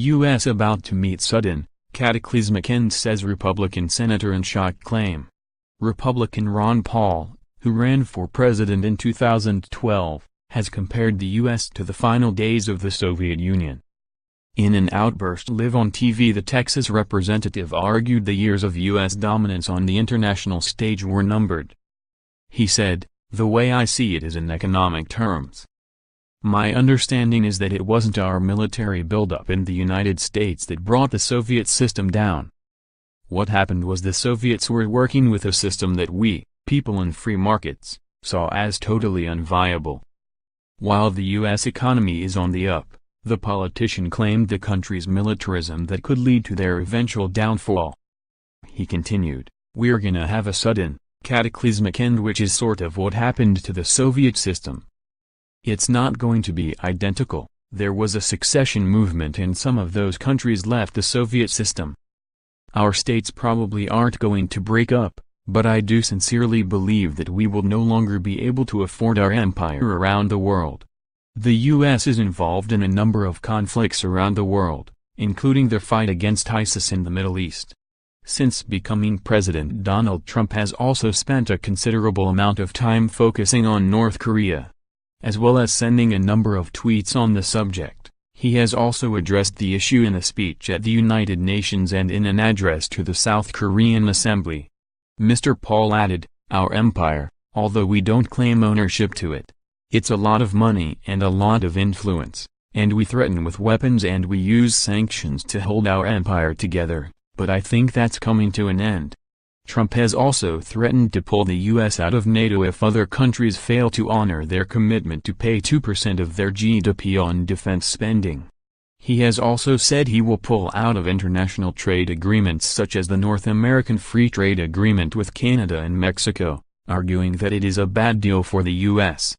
U.S. about to meet sudden, cataclysmic end, says Republican Senator in shock claim. Republican Ron Paul, who ran for president in 2012, has compared the U.S. to the final days of the Soviet Union. In an outburst live on TV, the Texas representative argued the years of U.S. dominance on the international stage were numbered. He said, "The way I see it is in economic terms. My understanding is that it wasn't our military buildup in the United States that brought the Soviet system down. What happened was the Soviets were working with a system that we, people in free markets, saw as totally unviable. While the U.S. economy is on the up, the politician claimed the country's militarism that could lead to their eventual downfall." He continued, "We're gonna have a sudden, cataclysmic end, which is sort of what happened to the Soviet system. It's not going to be identical. There was a succession movement and some of those countries left the Soviet system. Our states probably aren't going to break up, but I do sincerely believe that we will no longer be able to afford our empire around the world. The U.S. is involved in a number of conflicts around the world, including the fight against ISIS in the Middle East. Since becoming president, Donald Trump has also spent a considerable amount of time focusing on North Korea, as well as sending a number of tweets on the subject. He has also addressed the issue in a speech at the United Nations and in an address to the South Korean Assembly. Mr. Paul added, "Our empire, although we don't claim ownership to it, it's a lot of money and a lot of influence, and we threaten with weapons and we use sanctions to hold our empire together, but I think that's coming to an end." Trump has also threatened to pull the U.S. out of NATO if other countries fail to honor their commitment to pay 2% of their GDP on defense spending. He has also said he will pull out of international trade agreements such as the North American Free Trade Agreement with Canada and Mexico, arguing that it is a bad deal for the U.S.